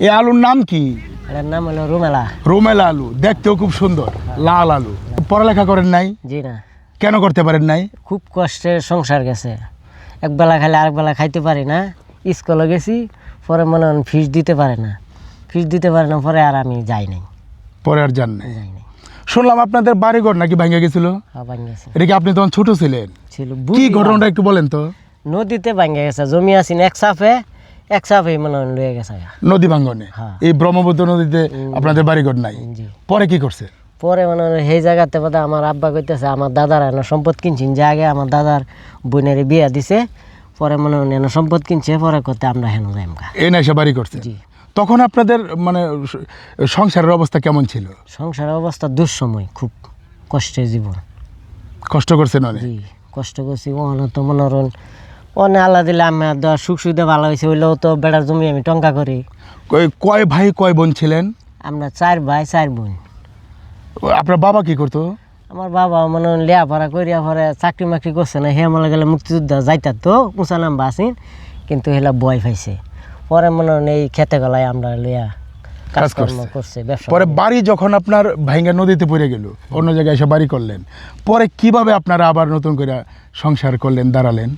এই আলুর নাম কি? এটার নাম হলো রুমেলা। রুমেলা আলু, দেখতেও খুব সুন্দর, লাল আলু। পড়ালেখা করেন নাই? জি না, কেন করতে পারেন নাই? খুব কষ্টের সংসার গেছে। একবেলা খাইলে আরেকবেলা খাইতে পারি না। স্কুলে গেছি, পরে মনে হয় ফিস দিতে পারে না, পরে আর আমি যাই নাই। পরে আর যান নাই? যাই নাই। শুনলাম আপনাদের বাড়িঘর নাকি ভেঙে গেছিল। ভাঙ্গে গেছে এটা কি আপনি তখন ছোট ছিলেন? ছিল। কি ঘটনাটা একটু বলেন তো। নদীতে ভাঙ্গে গেছে, জমি আসিন এক সাফে মনে হয় লয়ে গেছে। নদী ভাঙ্গনে? হ্যাঁ। এই ব্রহ্মপুত্র নদীতে আপনাদের বাড়িঘর নাই? জি। পরে কি করছে? পরে মনে হয় সেই জায়গাতে বোধ আমার আব্বা কইতেছে আমার দাদার এনে সম্পদ কিনছেন, যে আগে আমার দাদার বোনের বিয়া দিছে, পরে মনে হয় এনে সম্পদ কিনছে, পরে করতে আমরা হেন যাইমগা। এই না এসে বাড়ি করছে? জি। তখন আপনাদের মানে সংসারের অবস্থা কেমন ছিল? সংসারের অবস্থা দুঃসময়, খুব কষ্টের জীবন। কষ্ট করছেন অনেক? জি, কষ্ট করছি। ওখানে তো মনে করেন অনেক আল্লাহ দিলে আমি সুখ সুবিধা ভালো হয়েছে, হইলেও তো বেড়ার জমি আমি টঙ্কা করি। কয় ভাই কয় বোন ছিলেন? আমরা 4 ভাই 4 বোন। আপনার বাবা কি করতো? আমার বাবা মনে হয় লেয়াপড়া করিয়া পরে চাকরি মাকরি করছে না, হে মনে গেলে মুক্তিযোদ্ধা যাইতার তো উঁচা নাম্বা আসিন, কিন্তু হেলা বয় পাইছে। পরে মনে হয় এই খেতে গলায় আমরা লইয়া কাজকর্ম করছে, ব্যবসা। পরে বাড়ি যখন আপনার ভাঙ্গা নদীতে পড়ে গেল, অন্য জায়গায় এসে বাড়ি করলেন, পরে কিভাবে আপনারা আবার নতুন করে সংসার করলেন, দাঁড়ালেন?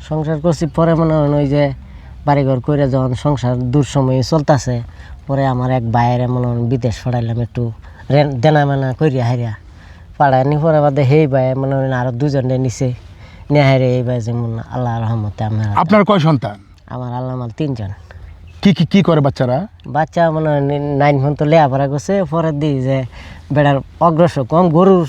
সংসার করছি, পরে মনে হয় ওই যে বাড়িঘর করে যখন সংসার দূর সময় চলতেছে, পরে আমার এক বাইরে মনে হয় বিদেশ পড়াইলাম, একটু দেনা মেনা করিয়া হারিয়া পাড়ায়নি। পরে বাদে সেই ভাই মনে হয় আরো 2 জনে নিচে নিয়ে হারে। এই ভাই যেমন আল্লাহ রহমতে আপনার কয় সন্তান? আমার আল্লাহ আমার 3 জন। কি কি কি করে বাচ্চারা? বাচ্চা মনে হয় 9 পর্যন্ত লেয়াপড়া করছে। পরে দিই যে বেড়ার অগ্রসর কম, গরুর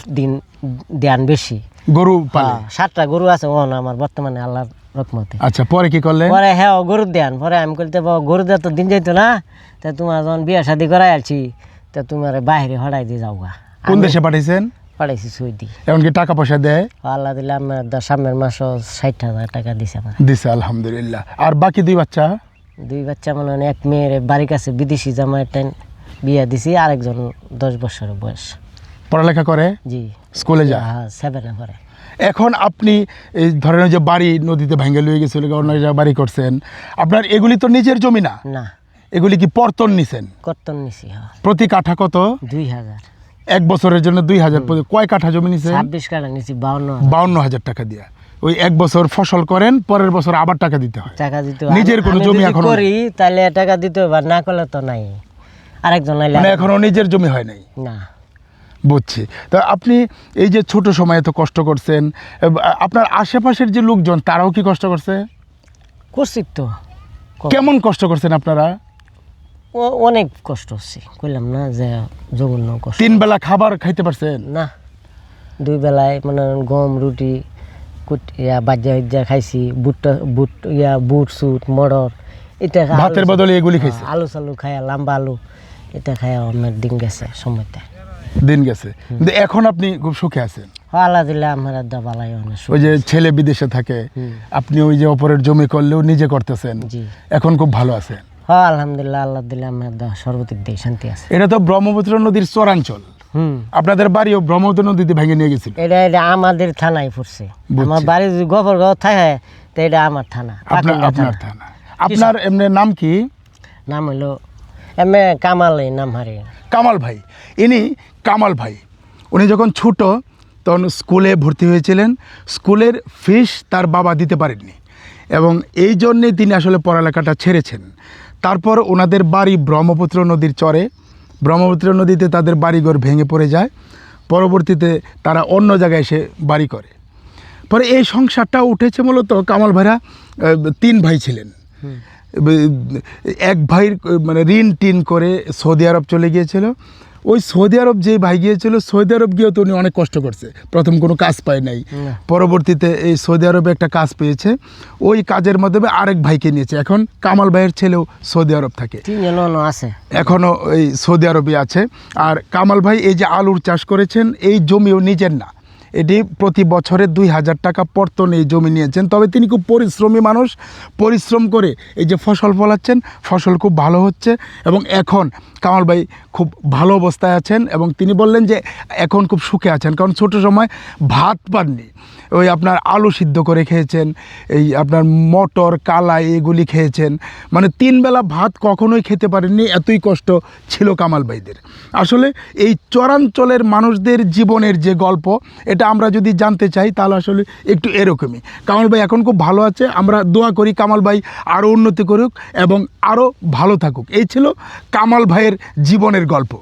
ধ্যান বেশি। গরু পালে? 7টা গরু আছে ওখানে আমার বর্তমানে আল্লাহর রহমতে। আচ্ছা, পরে কি করলেন? পরে হ্যাঁ গরুর ধ্যান। পরে আমি বলতে গরু দেওয়া তো দিন যাইতো না, তা তোমার যখন বিয়া শাদি করাই আলছি, তা তোমার বাইরে হড়াই দিয়ে যাওগা। কোন দেশে পাঠাইছেন? পাঠাইছি সৌদি। এমনকি টাকা পয়সা দেয়? আল্লাহ দিলে আমার সামনের মাসও 60,000 টাকা দিছে আমার। দিছে, আলহামদুলিল্লাহ। আর বাকি 2 বাচ্চা? 2 বাচ্চা মনে হয় এক মেয়ের বাড়ির কাছে বিদেশি জামাই টাইম বিয়া দিছি, আরেকজন 10 বছরের বয়স। পড়ালেখা করে? জি। স্কুলে যায়? হ্যাঁ, 7-এ পড়ে। এখন আপনি এই ধরেন যে বাড়ি নদীতে ভেঙে লয়ে গেছিল, অন্য জায়গায় বাড়ি করছেন, আপনার এগুলি তো নিজের জমি না? না, এগুলি কি পর্তন নিছেন? কর্তন নিছি। হ্যাঁ, প্রতি কাঠা কত? 2000। 1 বছরের জন্য 2000। কয় কাঠা জমি নিছেন? 26 কাঠা নিছি, 52,000। 52,000 টাকা দিয়া ওই 1 বছর ফসল করেন, পরের বছর আবার টাকা দিতে হয়। টাকা দিতে হবে। নিজের কোনো জমি এখন করি তাহলে টাকা দিতে হবে, আর না করলে তো নাই। আরেকজন নাইলে মানে এখনো নিজের জমি হয় নাই? না। বুঝছি। তা আপনি এই যে ছোট সময়ে এত কষ্ট করছেন, আপনার আশেপাশের যে লোকজন তারাও কি কষ্ট করছে? করছি তো। কেমন কষ্ট করছেন আপনারা? অনেক কষ্ট হচ্ছে, কইলাম না যে জঘন্য কষ্ট। 3 বেলা খাবার খাইতে পারছেন? না, 2 বেলায় মানে গম রুটি বাজ্যা খাইছি, বুট সুট মটর, এটা ভাতের বদলে এগুলি খাইছে? আলু চালু খায়া, লম্বা আলু, এটা খায়া আমার দিন গেছে, সময়তে দিন গেছে। কিন্তু এখন আপনি খুব সুখে আছেন? আল্লাহ দিলে আমার বালাই অনেক। ওই যে ছেলে বিদেশে থাকে, আপনি ওই যে অপরের জমি করলেও নিজে করতেছেন, জি। এখন খুব ভালো আছেন? হ্যাঁ, আলহামদুলিল্লাহ, আল্লাহ দিলে আমার সর্বদিক দিয়ে শান্তি আছে। এটা তো ব্রহ্মপুত্র নদীর চরাঞ্চল, আপনাদের বাড়িও ব্রহ্মপুত্র নদীতে ভেঙে নিয়ে গেছিল? এটা আমাদের থানায় পড়ছে। আমার বাড়ি যদি গফরগাঁও থাকে, তো এটা আমার থানা। আপনার থানা। আপনার এমনি নাম কি? নাম হলো কামাল, নাম হারি কামাল ভাই। ইনি কামাল ভাই, উনি যখন ছোট তখন স্কুলে ভর্তি হয়েছিলেন, স্কুলের ফিস তার বাবা দিতে পারেননি, এবং এই জন্যে তিনি আসলে পড়ালেখাটা ছেড়েছেন। তারপর ওনাদের বাড়ি ব্রহ্মপুত্র নদীর চরে, ব্রহ্মপুত্র নদীতে তাদের বাড়িঘর ভেঙে পড়ে যায়। পরবর্তীতে তারা অন্য জায়গায় এসে বাড়ি করে। পরে এই সংসারটা উঠেছে মূলত কামাল ভাইরা 3 ভাই ছিলেন। এক ভাইয়ের মানে ঋণ টিন করে সৌদি আরব চলে গিয়েছিল। ওই সৌদি আরব যে ভাই গিয়েছিল, সৌদি আরব গিয়েও তো উনি অনেক কষ্ট করছে, প্রথম কোনো কাজ পায় নাই। পরবর্তীতে এই সৌদি আরবে একটা কাজ পেয়েছে, ওই কাজের মাধ্যমে আরেক ভাইকে নিয়েছে। এখন কামাল ভাইয়ের ছেলেও সৌদি আরব থাকে, এখনও এই সৌদি আরবে আছে। আর কামাল ভাই এই যে আলুর চাষ করেছেন, এই জমিও নিজের না, এটি প্রতি বছরে 2,000 টাকা পর্তন এই জমি নিয়েছেন। তবে তিনি খুব পরিশ্রমী মানুষ, পরিশ্রম করে এই যে ফসল ফলাচ্ছেন, ফসল খুব ভালো হচ্ছে এবং এখন কামাল ভাই খুব ভালো অবস্থায় আছেন এবং তিনি বললেন যে এখন খুব সুখে আছেন, কারণ ছোটো সময় ভাত পাননি, ওই আপনার আলু সিদ্ধ করে খেয়েছেন, এই আপনার মটর কালাই এগুলি খেয়েছেন, মানে 3 বেলা ভাত কখনোই খেতে পারেননি, এতই কষ্ট ছিল কামাল ভাইদের। আসলে এই চরাঞ্চলের মানুষদের জীবনের যে গল্প, এটা আমরা যদি জানতে চাই তাহলে আসলে একটু এরকমই। কামাল ভাই এখন খুব ভালো আছে, আমরা দোয়া করি কামাল ভাই আরও উন্নতি করুক এবং আরও ভালো থাকুক। এই ছিল কামাল ভাইয়ের জীবনের গল্প।